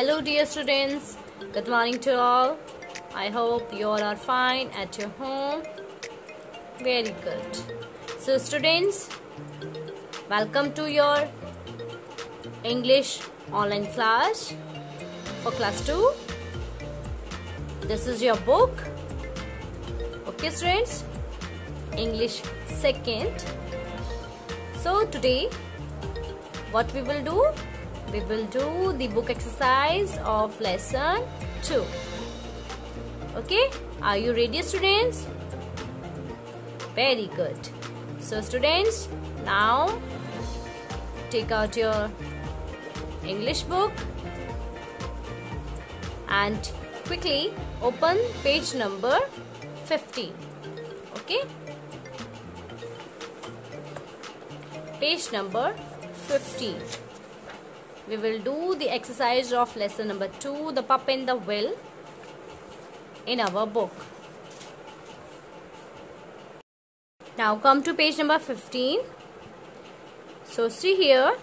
Hello dear students, good morning to all. I hope you all are fine at your home. Very good. So students, welcome to your English online class for class 2. This is your book. Okay students, English 2nd. So today what we will do? We will do the book exercise of lesson 2. Okay, are you ready students? Very good. So students, now take out your English book and quickly open page number 15. Okay, page number 15. We will do the exercise of lesson number 2, the pup and the will, in our book. Now come to page number 15. So see here,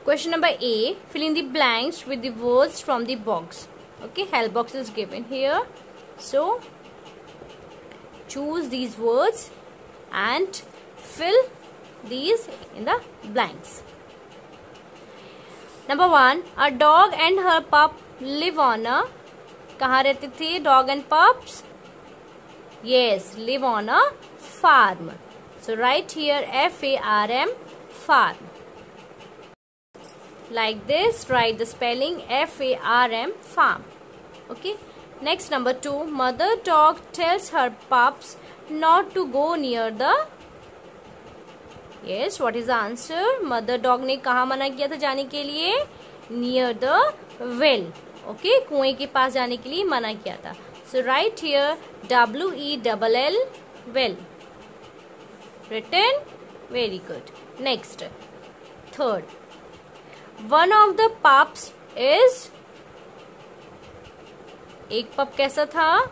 question number A, fill in the blanks with the words from the box. Okay, help box is given here. So choose these words and fill these in the blanks. Number 1, a dog and her pup live on a, कहाँ रहते थे dog and pups? Yes, live on a farm. So write here F-A-R-M, farm. Like this, write the spelling F-A-R-M, farm. Okay. Next, number 2, mother dog tells her pups not to go near the. Yes, what is the answer? Mother dog ने कहाँ मना किया था जाने के लिए? Near the well. Okay, कुएं के पास जाने के लिए मना किया था. So write here W-E-L-L, well. Written? Very good. Next, third, one of the pups is. एक पप कैसा था?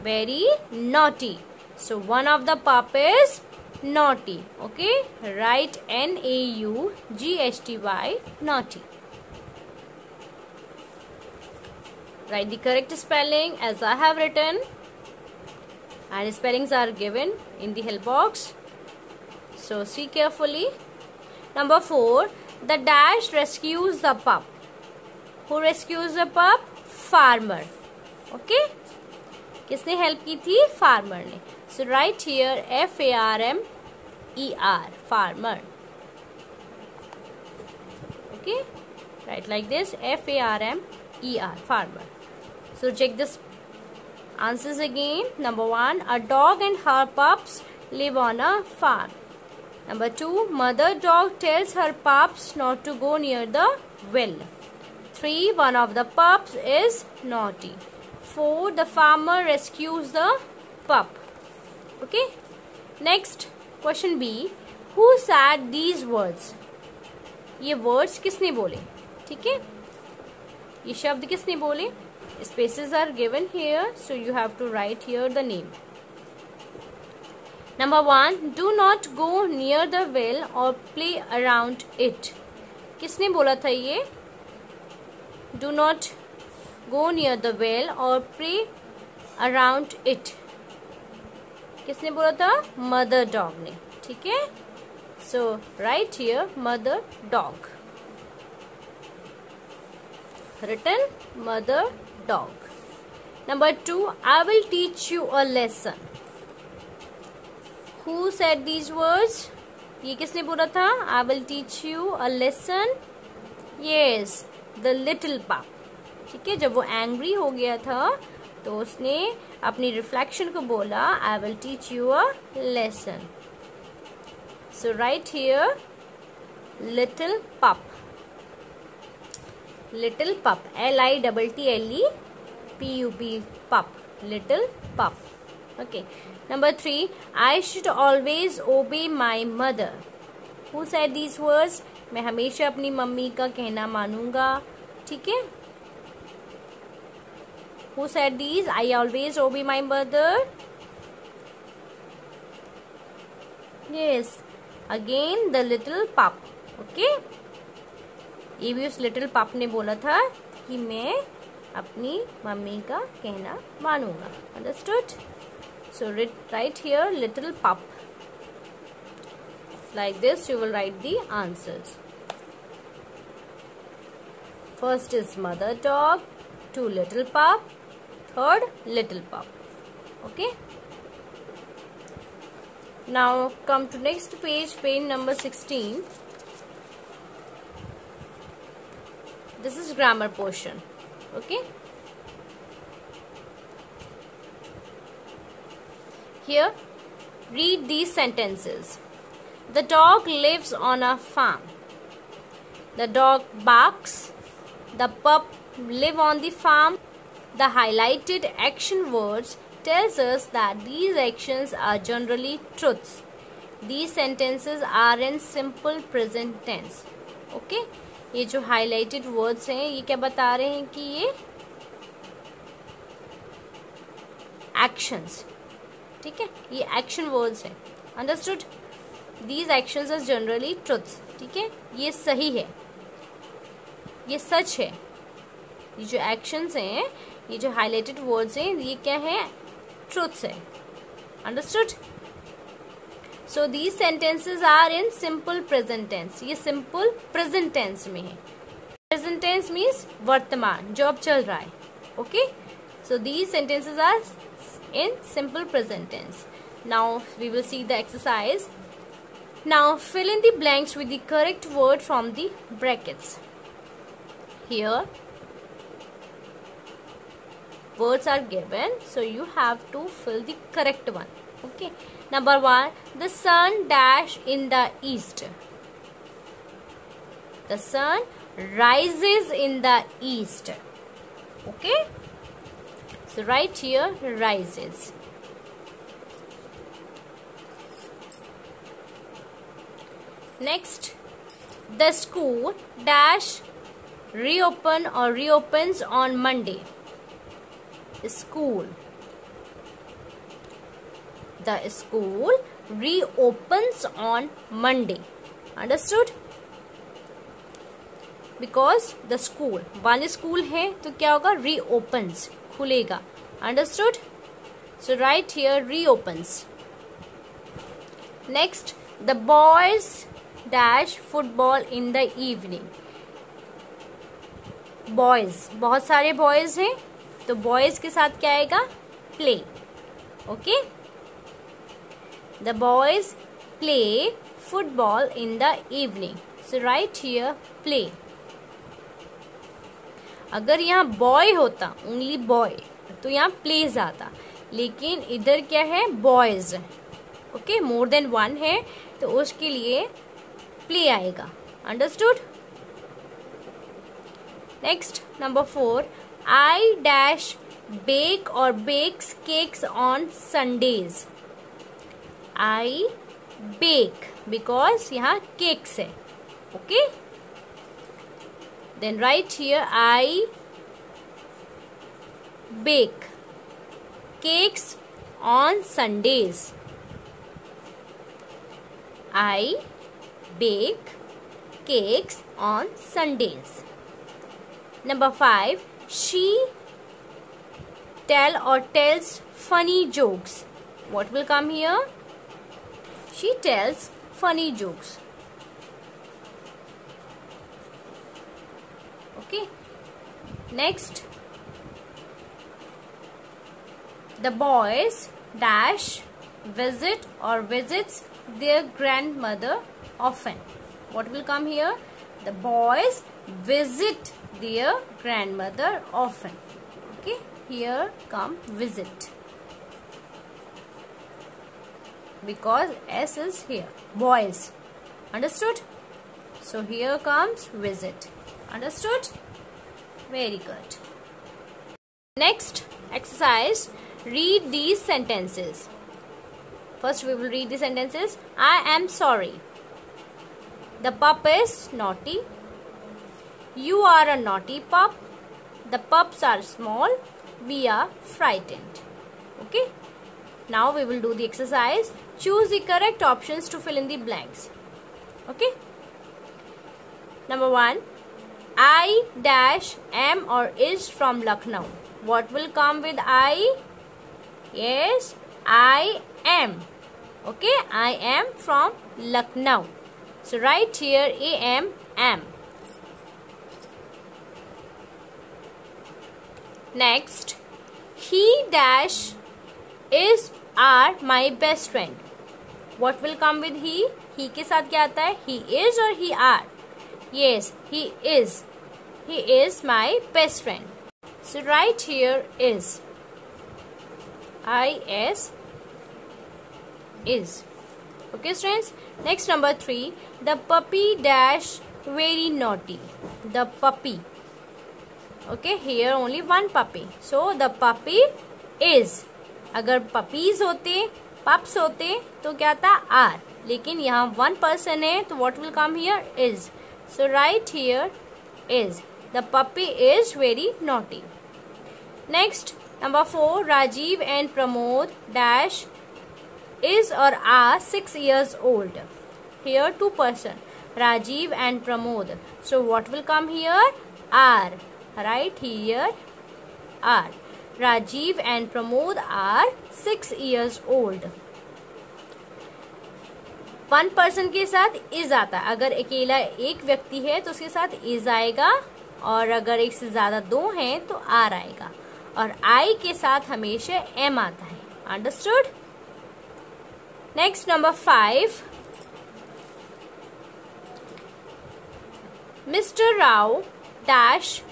Very naughty. So one of the pup is naughty. Okay, write N-A-U-G-H-T-Y, naughty. Write the correct spelling as I have written, and spellings are given in the help box. So see carefully. Number 4, the dash rescues the pup. Who rescues the pup? Farmer. Okay, किसने help की थी? Farmer ने. So write here F-A-R-M-E-R, farmer. Okay, write like this F-A-R-M-E-R, farmer. So check this answers again. Number 1, a dog and her pups live on a farm. Number 2, mother dog tells her pups not to go near the well. 3, one of the pups is naughty. 4, the farmer rescues the pup. Okay. Next, question B, who said these words? ये words किसने बोले? ठीक है, ये शब्द किसने बोले? Spaces are given here, so you have to write here the name. Number 1, do not go near the well or play around it. किसने बोला था ये? Do not go near the well or play around it. किसने बोला था? Mother dog ने. ठीक है, so right here mother dog. Written mother dog. Number 2, I will teach you a lesson. Who said these words? ये किसने बोला था? I will teach you a lesson. Yes, the little pup. ठीक है, जब वो एंग्री हो गया था तो उसने अपनी रिफ्लेक्शन को बोला I will teach you a lesson. So write here little pup. Little pup, L-I-T-T-L-E-P-U-P, pup, little pup. Okay. Number 3, I should always obey my mother. Who said these words? मैं हमेशा अपनी मम्मी का कहना मानूंगा. ठीक है, who said these? I always obey my mother. Yes, again the little pup. Okay, ये भी उस लिटिल पप ने बोला था कि मैं अपनी मम्मी का कहना मानूंगा. Understood? So right here little पप. Like this you will write the answers. First is mother dog, 2 little pup, 3rd little pup. Okay. Now come to next page, page number 16. This is grammar portion. Okay. Here read these sentences. The dog lives on a farm. The dog barks. The pup live on the farm. The highlighted action words tells us that these actions are generally truths. These sentences are in simple present tense. Okay? ये जो highlighted words हैं ये क्या बता रहे हैं कि ये actions. ठीक है? ये action words हैं. Understood? These actions are generally truths. ठीक है? ये सही है, ये सच है. ये जो actions हैं, ये जो highlighted words हैं, ये क्या है? Truths है. Understood? So these sentences are in simple present tense. ये simple present tense में है. Present tense means वर्तमान, जो अब चल रहा है. Okay? So these sentences are in simple present tense. Now we will see the exercise. Now fill in the blanks with the correct word from the brackets. Here words are given, so you have to fill the correct one. Okay. Number 1, the sun dash in the east. The sun rises in the east. Okay. So right here rises. Next, the school dash reopen or reopens on Monday. School. The school reopens on Monday. Understood? Because the school, one school है तो क्या होगा? Reopens, खुलेगा. Understood? So right here reopens. Next, the boys dash football in the evening. Boys, बहुत सारे boys हैं तो boys के साथ क्या आएगा? Play. Okay? The boys play football in the evening. So right here play. अगर यहाँ boy होता, only boy, तो यहाँ plays आता, लेकिन इधर क्या है? Boys. Okay? More than one है तो उसके लिए play आएगा. Understood? Next, number 4. I dash bake or bakes cakes on Sundays. I bake because यहाँ cakes है. Okay? Then right here I bake cakes on Sundays. I bake cakes on Sundays. Number 5. She tell or tells funny jokes. What will come here? She tells funny jokes. Okay. Next, the boys dash visit or visits their grandmother often. What will come here? The boys visit their grandmother often. Okay, here come visit because S is here. Boys. Understood? So here comes visit. Understood? Very good. Next exercise, read these sentences. First we will read the sentences. I am sorry. The pup is naughty. You are a naughty pup. The pups are small. We are frightened. Okay. Now we will do the exercise. Choose the correct options to fill in the blanks. Okay. Number 1. I dash am or is from Lucknow. What will come with I? Yes, I am. Okay, I am from Lucknow. So write here am. Next, he dash is are my best friend. What will come with he? He के साथ क्या आता है? He is or he are? Yes, he is. He is my best friend. So write here is. I-S is. Okay students. Next number 3. The puppy dash very naughty. The puppy. Okay, here only one puppy. So the puppy is. अगर puppies होते, pups होते तो क्या था? Are. लेकिन यहाँ one person है तो what will come here? Is. So write here is. The puppy is very naughty. Next, number 4. Rajiv and Pramod dash is or are 6 years old. Here two person. Rajiv and Pramod. So what will come here? Are. Right here are. Rajiv and Pramod are 6 years old. One person के साथ is आता है. अगर अकेला एक व्यक्ति है तो उसके साथ इज आएगा, और अगर एक से ज्यादा दो हैं तो आर आएगा, और आई के साथ हमेशा एम आता है. Understood? Next number 5. Mister Rao dash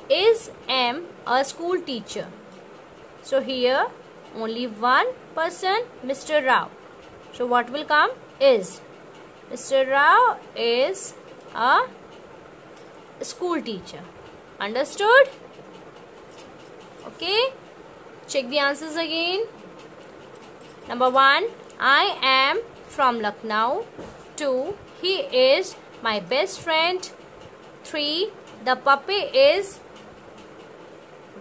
is am a school teacher. So here only one person, Mr. Rao. So what will come? Is. Mr. Rao is a school teacher. Understood? Okay. Check the answers again. Number 1. I am from Lucknow. 2. He is my best friend. 3. The puppy is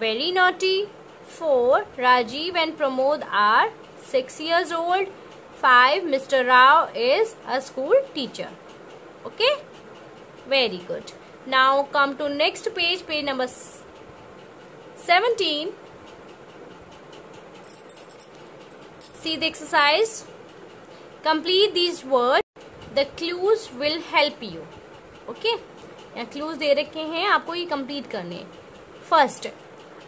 very naughty. 4. Rajiv and Pramod are 6 years old. 5. Mr. Rao is a school teacher. Okay? Very good. Now come to next page, page number 17. See the exercise. Complete these words. The clues will help you. Okay? यहाँ clues दे रखे हैं, आपको ये complete करने हैं. First,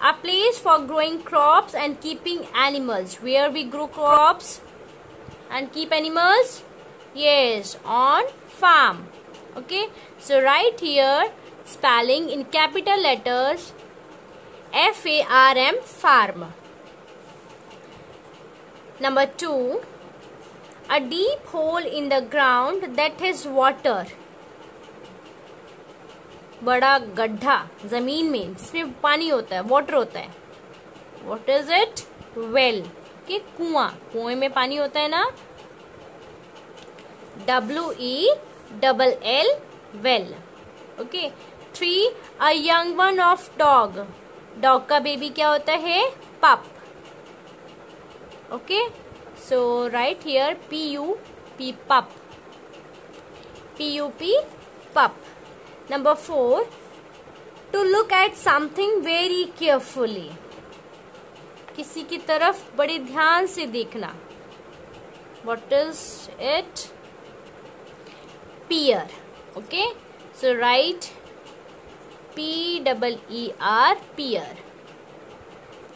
a place for growing crops and keeping animals. Where we grow crops and keep animals? Yes, on farm. Okay, so write here spelling in capital letters F-A-R-M, farm. Number 2, a deep hole in the ground that has water. बड़ा गड्ढा जमीन में जिसमें पानी होता है, water होता है. What is it? Well. Okay, कुआं. कुएं में पानी होता है ना. W-E-L-L, well. Okay. 3. A young one of dog. Dog का बेबी क्या होता है? Pup. Okay. So write here P-U-P, pup. P-U-P, pup. Number 4. To look at something very carefully. किसी की तरफ बड़े ध्यान से देखना. What is it? Peer. Okay. So write P-E-E-R, peer.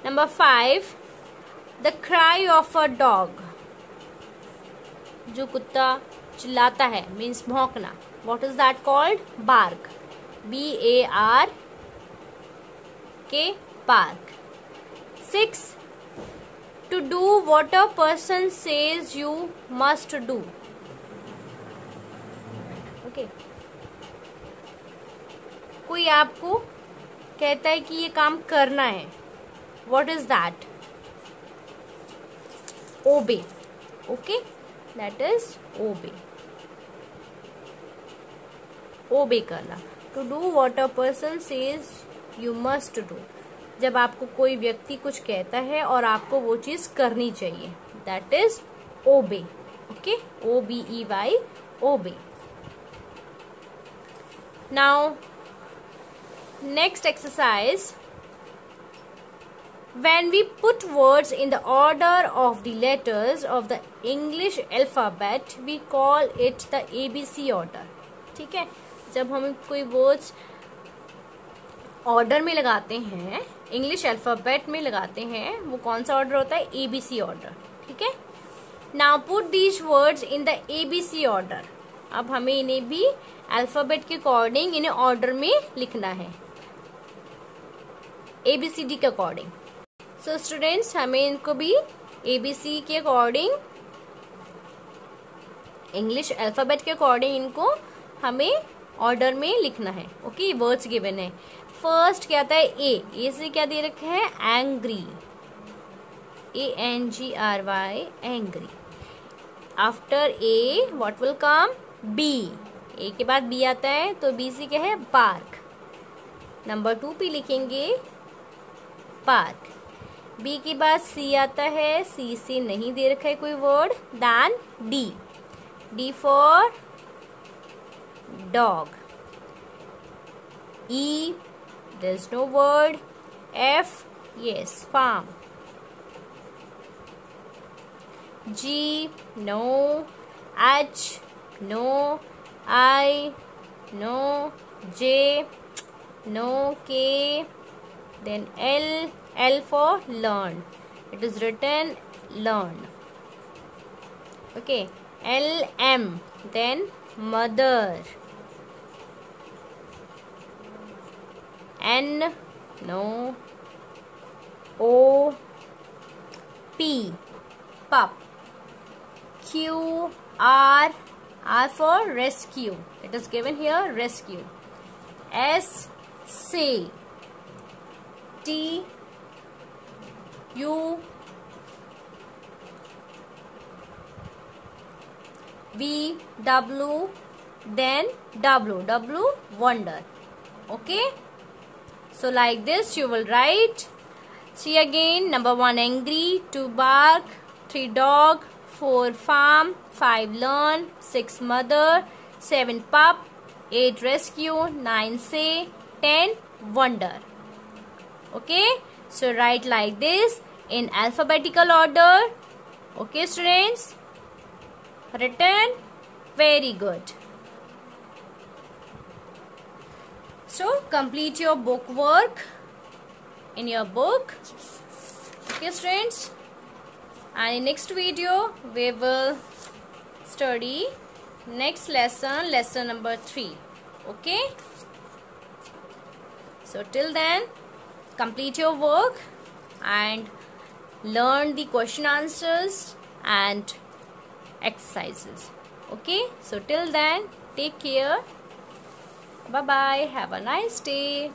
Number 5. The cry of a dog. जो कुत्ता चिल्लाता है means भौंकना. What is that called? Bark. B-A-R-K, bark. 6. To do what a person says you must do. Okay. कोई आपको कहता है कि ये काम करना है. What is that? Obey. Okay, that is obey. Obey करना. To do what a person says you must do. जब आपको कोई व्यक्ति कुछ कहता है और आपको वो चीज करनी चाहिए, that is obey. Okay, O-B-E-Y, obey. Now next exercise. When we put words in the order of the letters of the English alphabet, we call it the ABC order. ठीक है, जब हम कोई वर्ड्स ऑर्डर में लगाते हैं, English alphabet में लगाते हैं, वो कौन सा ऑर्डर होता है? ABC order. ठीक है. Now put these words in the ABC order. अब हमें इन्हें भी अल्फाबेट के अकॉर्डिंग इन्हें ऑर्डर में लिखना है, ABCD के अकॉर्डिंग. सो स्टूडेंट्स, हमें इनको भी ABC के अकॉर्डिंग, इंग्लिश अल्फाबेट के अकॉर्डिंग इनको हमें ऑर्डर में लिखना है. ओके, वर्ड्स गिवन है. फर्स्ट क्या आता है? ए से क्या दे रखा है? Angry, ANGRY, angry. After A what will come? B. A के बाद बी आता है, तो बी से क्या है? पार्क. नंबर 2 पे लिखेंगे पार्क. बी के बाद सी आता है, सी से नहीं दे रखा है कोई word. Then D. D for dog. E, there is no word. F, yes, farm. G, no. H, no. I, no. J, no. K, then L for learn. It is written learn. Okay, LM, then mother. N, no. O, P, pup. Q, R for rescue. It is given here, rescue. S, say. T, U, V, W, then W, wonder. Okay. So like this you will write. See again. Number 1 angry, 2 bark, 3 dog, 4 farm, 5 learn, 6 mother, 7 pup, 8 rescue, 9 say, 10 wonder. Okay. So write like this in alphabetical order. Okay students. Written. Very good. So complete your book work in your book. Okay students, and in next video we will study next lesson, lesson number 3. Okay, so till then complete your work and learn the question answers and exercises. Okay, so till then take care. Bye bye. Have a nice day.